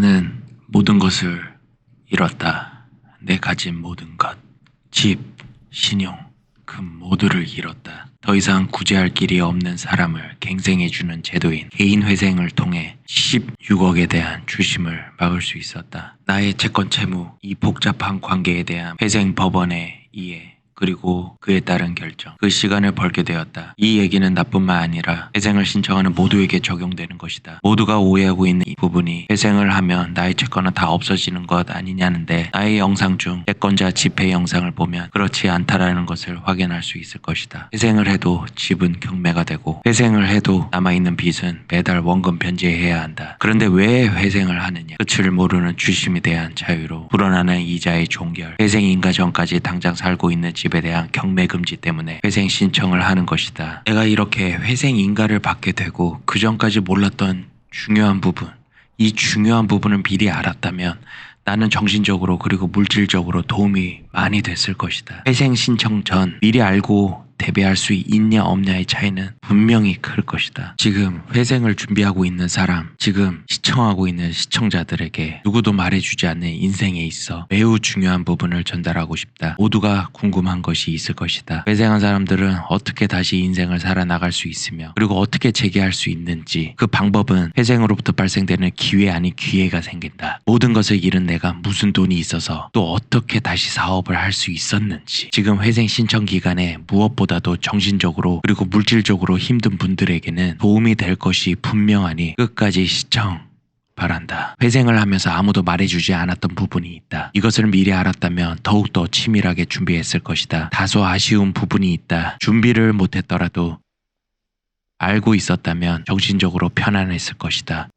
나는 모든 것을 잃었다. 내 가진 모든 것, 집, 신용, 금 모두를 잃었다. 더 이상 구제할 길이 없는 사람을 갱생해주는 제도인 개인회생을 통해 16억에 대한 추심을 막을 수 있었다. 나의 채권 채무, 이 복잡한 관계에 대한 회생 법원의 이해, 그리고 그에 따른 결정, 그 시간을 벌게 되었다. 이 얘기는 나뿐만 아니라 회생을 신청하는 모두에게 적용되는 것이다. 모두가 오해하고 있는 이 부분이 회생을 하면 나의 채권은 다 없어지는 것 아니냐는데, 나의 영상 중 채권자 집회 영상을 보면 그렇지 않다라는 것을 확인할 수 있을 것이다. 회생을 해도 집은 경매가 되고, 회생을 해도 남아있는 빚은 매달 원금 변제해야 한다. 그런데 왜 회생을 하느냐? 끝을 모르는 주심에 대한 자유로 불어나는 이자의 종결, 회생 인가 전까지 당장 살고 있는 집에 대한 경매 금지 때문에 회생 신청을 하는 것이다. 내가 이렇게 회생 인가를 받게 되고 그 전까지 몰랐던 중요한 부분, 이 중요한 부분을 미리 알았다면 나는 정신적으로 그리고 물질적으로 도움이 많이 됐을 것이다. 회생 신청 전 미리 알고 대비할 수 있냐 없냐의 차이는 분명히 클 것이다. 지금 회생을 준비하고 있는 사람, 지금 시청하고 있는 시청자들에게 누구도 말해주지 않는 인생에 있어 매우 중요한 부분을 전달하고 싶다. 모두가 궁금한 것이 있을 것이다. 회생한 사람들은 어떻게 다시 인생을 살아나갈 수 있으며, 그리고 어떻게 재개할 수 있는지, 그 방법은 회생으로부터 발생되는 기회 아닌 기회가 생긴다. 모든 것을 잃은 내가 무슨 돈이 있어서 또 어떻게 다시 사업을 할 수 있었는지, 지금 회생 신청 기간에 무엇보다도 정신적으로 그리고 물질적으로 힘든 분들에게는 도움이 될 것이 분명하니 끝까지 시청 바란다. 회생을 하면서 아무도 말해주지 않았던 부분이 있다. 이것을 미리 알았다면 더욱더 치밀하게 준비했을 것이다. 다소 아쉬운 부분이 있다. 준비를 못했더라도 알고 있었다면 정신적으로 편안했을 것이다.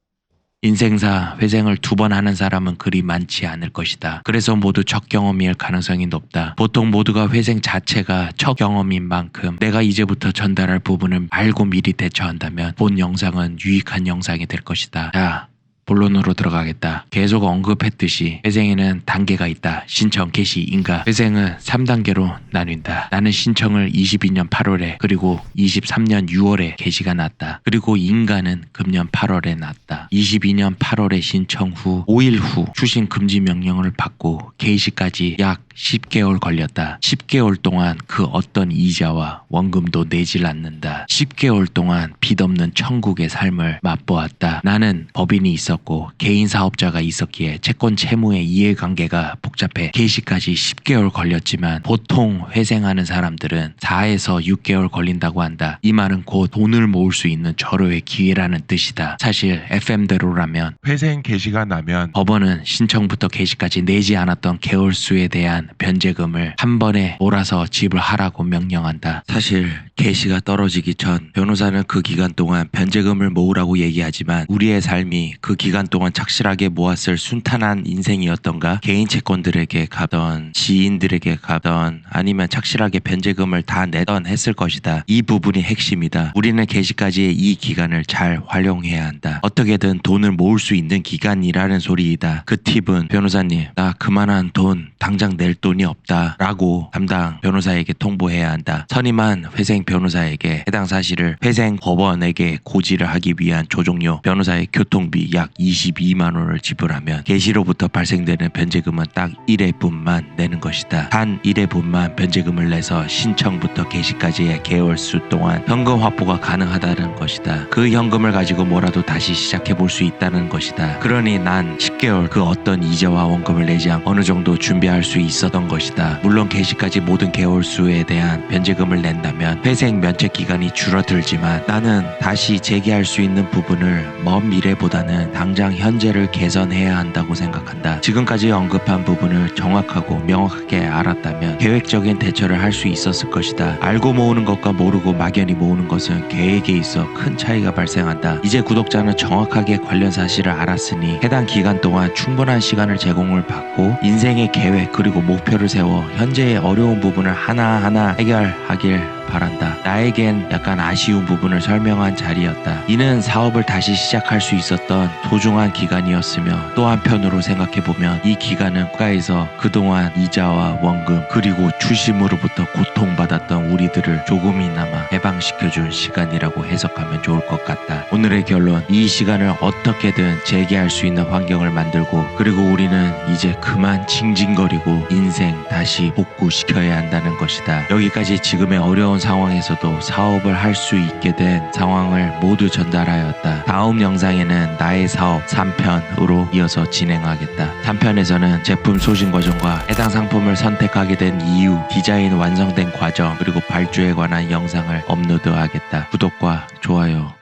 인생사 회생을 2번 하는 사람은 그리 많지 않을 것이다. 그래서 모두 첫 경험일 가능성이 높다. 보통 모두가 회생 자체가 첫 경험인 만큼 내가 이제부터 전달할 부분을 알고 미리 대처한다면 본 영상은 유익한 영상이 될 것이다. 자, 본론으로 들어가겠다. 계속 언급했듯이 회생에는 단계가 있다. 신청, 개시, 인가. 회생은 3단계로 나뉜다. 나는 신청을 22년 8월에 그리고 23년 6월에 개시가 났다. 그리고 인가는 금년 8월에 났다. 22년 8월에 신청 후 5일 후 추신 금지 명령을 받고 개시까지 약 10개월 걸렸다. 10개월 동안 그 어떤 이자와 원금도 내질 않는다. 10개월 동안 빚 없는 천국의 삶을 맛보았다. 나는 법인이 있었고 개인 사업자가 있었기에 채권 채무의 이해관계가 복잡해 개시까지 10개월 걸렸지만, 보통 회생하는 사람들은 4에서 6개월 걸린다고 한다. 이 말은 곧 돈을 모을 수 있는 절호의 기회라는 뜻이다. 사실 FM대로라면 회생 개시가 나면 법원은 신청부터 개시까지 내지 않았던 개월수에 대한 변제금을 한 번에 몰아서 지불하라고 명령한다. 사실 개시가 떨어지기 전 변호사는 그 기간 동안 변제금을 모으라고 얘기하지만, 우리의 삶이 그 기간 동안 착실하게 모았을 순탄한 인생이었던가? 개인 채권들에게 가던 지인들에게 가던 아니면 착실하게 변제금을 다 내던 했을 것이다. 이 부분이 핵심이다. 우리는 개시까지의 이 기간을 잘 활용해야 한다. 어떻게든 돈을 모을 수 있는 기간이라는 소리이다. 그 팁은 변호사님, 나 그만한 돈 당장 낼 돈이 없다 라고 담당 변호사에게 통보해야 한다. 선임한 회생 변호사에게 해당 사실을 회생 법원에게 고지를 하기 위한 조종료 변호사의 교통비 약 22만 원을 지불하면 개시로부터 발생되는 변제금은 딱 1회분만 내는 것이다. 단 1회분만 변제금을 내서 신청부터 개시까지의 개월수 동안 현금 확보가 가능하다는 것이다. 그 현금을 가지고 뭐라도 다시 시작해 볼 수 있다는 것이다. 그러니 난 10개월 그 어떤 이자와 원금을 내지 않고 어느 정도 준비할 수 있었던 것이다. 물론 개시까지 모든 개월수에 대한 변제금을 낸다면 회생 면책 기간이 줄어들지만, 나는 다시 재개할 수 있는 부분을 먼 미래보다는 당장 현재를 개선해야 한다고 생각한다. 지금까지 언급한 부분을 정확하고 명확하게 알았다면 계획적인 대처를 할 수 있었을 것이다. 알고 모으는 것과 모르고 막연히 모으는 것은 계획에 있어 큰 차이가 발생한다. 이제 구독자는 정확하게 관련 사실을 알았으니 해당 기간 동안 충분한 시간을 제공을 받고 인생의 계획 그리고 목표를 세워 현재의 어려운 부분을 하나하나 해결하길 바란다. 나에겐 약간 아쉬운 부분을 설명한 자리였다. 이는 사업을 다시 시작할 수 있었던 소중한 기간이었으며 또 한편으로 생각해보면 이 기간은 국가에서 그동안 이자와 원금 그리고 추심으로부터 고통받았던 우리들을 조금이나마 해방시켜준 시간이라고 해석하면 좋을 것 같다. 오늘의 결론, 이 시간을 어떻게든 재개할 수 있는 환경을 만들고 그리고 우리는 이제 그만 징징거리고 인생 다시 복구시켜야 한다는 것이다. 여기까지 지금의 어려운 상황에서도 사업을 할 수 있게 된 상황을 모두 전달하였다. 다음 영상에는 나의 사업 3편으로 이어서 진행하겠다. 3편에서는 제품 소진 과정과 해당 상품을 선택하게 된 이유, 디자인 완성된 과정, 그리고 발주에 관한 영상을 업로드하겠다. 구독과 좋아요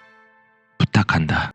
부탁한다.